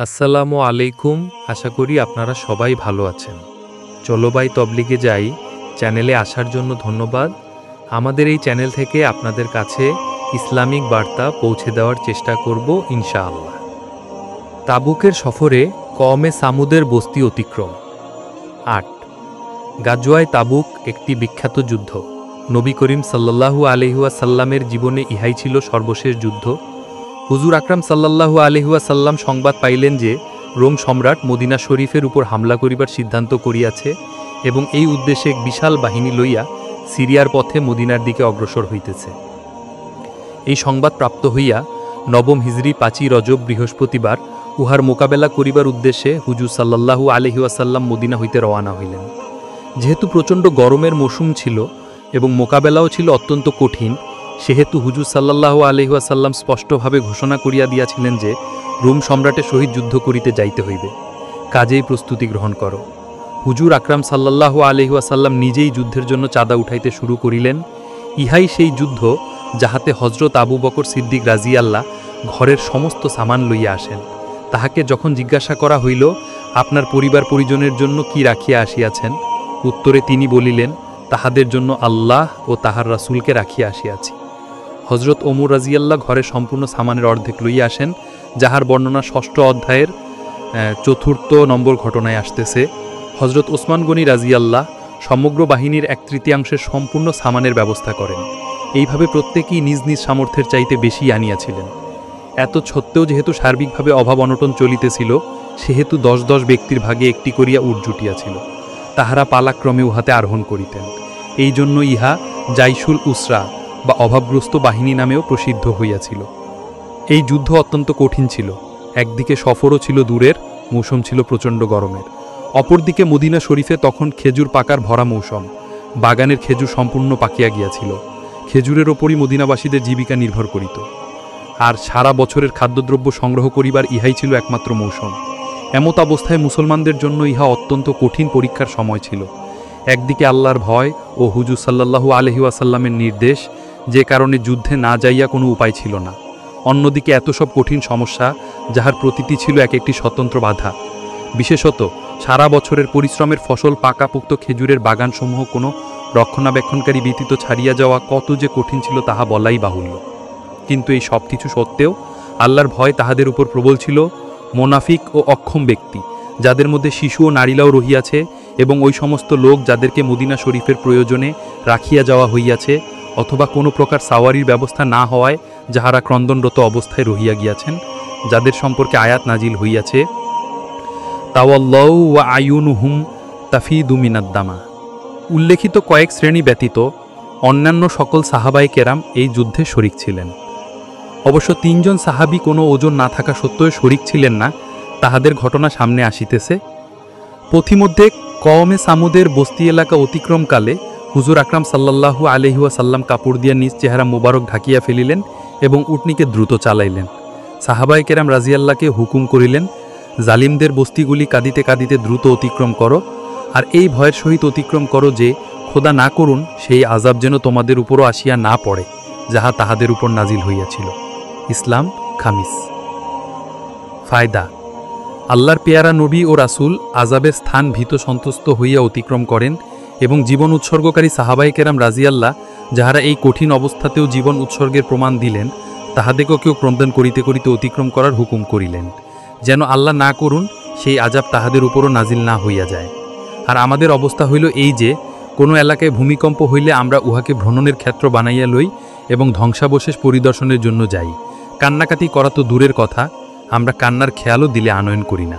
আসসালামু আলাইকুম। আশা করি আপনারা সবাই ভালো আছেন। চলো ভাই তবলিগে যাই চ্যানেলে আসার জন্য ধন্যবাদ। আমাদের এই চ্যানেল থেকে আপনাদের কাছে ইসলামিক বার্তা পৌঁছে দেওয়ার চেষ্টা করব ইনশাআল্লাহ। তাবুকের সফরে কওমে সামুদের বস্তি অতিক্রম। ৮ গাজওয়ায়ে তাবুক একটি বিখ্যাত যুদ্ধ। নবী করিম সাল্লাল্লাহু আলাইহি ওয়াসাল্লামের জীবনে ইহাই ছিল সর্বশেষ যুদ্ধ। হুজুর আকরাম সাল্লাল্লাহু আলাইহি ওয়াসাল্লাম সংবাদ পাইলেন যে রোম সম্রাট মদিনা শরীফের উপর হামলা করিবার সিদ্ধান্ত করিয়াছে এবং এই উদ্দেশ্যে এক বিশাল বাহিনী লইয়া সিরিয়ার পথে মদিনার দিকে অগ্রসর হইতেছে। এই সংবাদ প্রাপ্ত হইয়া নবম হিজরি ৫ই রজব বৃহস্পতিবার উহার মোকাবেলা করিবার উদ্দেশ্যে হুজুর সাল্লাল্লাহু আলাইহি ওয়াসাল্লাম মদিনা হইতে রওয়ানা হইলেন। যেহেতু প্রচণ্ড গরমের মৌসুম ছিল এবং মোকাবেলাও ছিল অত্যন্ত কঠিন, সেহেতু হুজুর সাল্লাল্লাহু আলাইহি ওয়াসাল্লাম স্পষ্টভাবে ঘোষণা করিয়া দিয়াছিলেন যে রোম সম্রাটের সহিত যুদ্ধ করিতে যাইতে হইবে, কাজেই প্রস্তুতি গ্রহণ করো। হুজুর আকরাম সাল্লাল্লাহু আলাইহি ওয়াসাল্লাম নিজেই যুদ্ধের জন্য চাঁদা উঠাইতে শুরু করিলেন। ইহাই সেই যুদ্ধ যাহাতে হজরত আবু বকর সিদ্দিক রাজিয়াল্লাহ ঘরের সমস্ত সামান লইয়া আসেন। তাহাকে যখন জিজ্ঞাসা করা হইল, আপনার পরিবার পরিজনের জন্য কি রাখিয়া আসিয়াছেন, উত্তরে তিনি বলিলেন, তাহাদের জন্য আল্লাহ ও তাহার রাসূলকে রাখিয়া আসিয়াছি। হজরত ওমর রাজিয়াল্লাহ ঘরে সম্পূর্ণ সামানের অর্ধেক লইয়া আসেন, যাহার বর্ণনা ৬ষ্ঠ অধ্যায়ের ৪র্থ নম্বর ঘটনায় আসতেছে। হজরত ওসমান গনি রাজিয়াল্লাহ সমগ্র বাহিনীর ১/৩ সম্পূর্ণ সামানের ব্যবস্থা করেন। এইভাবে প্রত্যেকেই নিজ নিজ সামর্থ্যের চাইতে বেশি আনিয়াছিলেন। এত সত্ত্বেও যেহেতু সার্বিকভাবে অভাব অনটন চলিতেছিল, সেহেতু ১০ ব্যক্তির ভাগে একটি করিয়া উট জুটিয়াছিল। তাহারা পালাক্রমে উহাতে আরোহণ করিতেন। এই জন্য ইহা জাইশুল উসরা বা অভাবগ্রস্ত বাহিনী নামেও প্রসিদ্ধ হইয়াছিল। এই যুদ্ধ অত্যন্ত কঠিন ছিল। একদিকে সফরও ছিল দূরের, মৌসুম ছিল প্রচণ্ড গরমের। অপরদিকে মদিনা শরীফে তখন খেজুর পাকার ভরা মৌসুম। বাগানের খেজুর সম্পূর্ণ পাকিয়া গিয়াছিল। খেজুরের ওপরই মদিনাবাসীদের জীবিকা নির্ভর করিত। আর সারা বছরের খাদ্যদ্রব্য সংগ্রহ করিবার ইহাই ছিল একমাত্র মৌসুম। এমত অবস্থায় মুসলমানদের জন্য ইহা অত্যন্ত কঠিন পরীক্ষার সময় ছিল। একদিকে আল্লাহর ভয় ও হুজুর সাল্লাল্লাহু আলাইহি ওয়াসাল্লামের নির্দেশ, যে কারণে যুদ্ধে না যাইয়া কোনো উপায় ছিল না। অন্যদিকে এত সব কঠিন সমস্যা, যাহার প্রতিটি ছিল এক একটি স্বতন্ত্র বাধা। বিশেষত সারা বছরের পরিশ্রমের ফসল পাকাপুক্ত খেজুরের বাগানসমূহ কোনো রক্ষণাবেক্ষণকারী ব্যতীত ছাড়িয়া যাওয়া কত যে কঠিন ছিল তাহা বলাই বাহুল্য। কিন্তু এই সব কিছু সত্ত্বেও আল্লাহর ভয় তাহাদের উপর প্রবল ছিল। মোনাফিক ও অক্ষম ব্যক্তি, যাদের মধ্যে শিশু ও নারীরাও রহিয়াছে, এবং ওই সমস্ত লোক যাদেরকে মদিনা শরীফের প্রয়োজনে রাখিয়া যাওয়া হইয়াছে, অথবা কোনো প্রকার সাওয়ারির ব্যবস্থা না হওয়ায় যাহারা ক্রন্দনরত অবস্থায় রহিয়া গিয়াছেন, যাদের সম্পর্কে আয়াত নাজিল হইয়াছে, তাওয়াল্লাউ ওয়া আয়ুনুহুম তাফিদু মিনাদ-দামা। উল্লেখিত কয়েক শ্রেণী ব্যতীত অন্যান্য সকল সাহাবায়ে কেরাম এই যুদ্ধে শরিক ছিলেন। অবশ্য ৩ জন সাহাবী কোনো ওজন না থাকা সত্ত্বেও শরিক ছিলেন না। তাহাদের ঘটনা সামনে আসিতেছে। পথিমধ্যে কওমে সামুদের বস্তি এলাকা অতিক্রমকালে হুজুর আকরাম সাল্লাল্লাহু আলাইহি ওয়াসাল্লাম কাপড় দিয়া নিজ চেহারা মোবারক ঢাকিয়া ফেলিলেন এবং উটনিকে দ্রুত চালাইলেন। সাহাবায়ে কেরাম রাজিয়াল্লাহকে হুকুম করিলেন, জালিমদের বস্তিগুলি কাঁদিতে কাঁদিতে দ্রুত অতিক্রম করো, আর এই ভয়ের সহিত অতিক্রম করো যে খোদা না করুন সেই আযাব যেন তোমাদের উপরও আসিয়া না পড়ে, যাহা তাহাদের উপর নাজিল হইয়াছিল। ইসলাম খামিস। ফায়দা: আল্লাহর পেয়ারা নবী ও রাসূল আযাবের স্থান ভীত সন্তুষ্ট হইয়া অতিক্রম করেন এবং জীবন উৎসর্গকারী সাহাবায়ে কেরাম রাজিয়াল্লাহ, যাহারা এই কঠিন অবস্থাতেও জীবন উৎসর্গের প্রমাণ দিলেন, তাহাদেরকেও ক্রন্দন করিতে করিতে অতিক্রম করার হুকুম করিলেন, যেন আল্লাহ না করুন সেই আযাব তাহাদের উপরও নাজিল না হইয়া যায়। আর আমাদের অবস্থা হইল এই যে, কোনো এলাকায় ভূমিকম্প হইলে আমরা উহাকে ভ্রমণের ক্ষেত্র বানাইয়া লই এবং ধ্বংসাবশেষ পরিদর্শনের জন্য যাই। কান্নাকাটি করা তো দূরের কথা, আমরা কান্নার খেয়ালও দিলে আনয়ন করি না।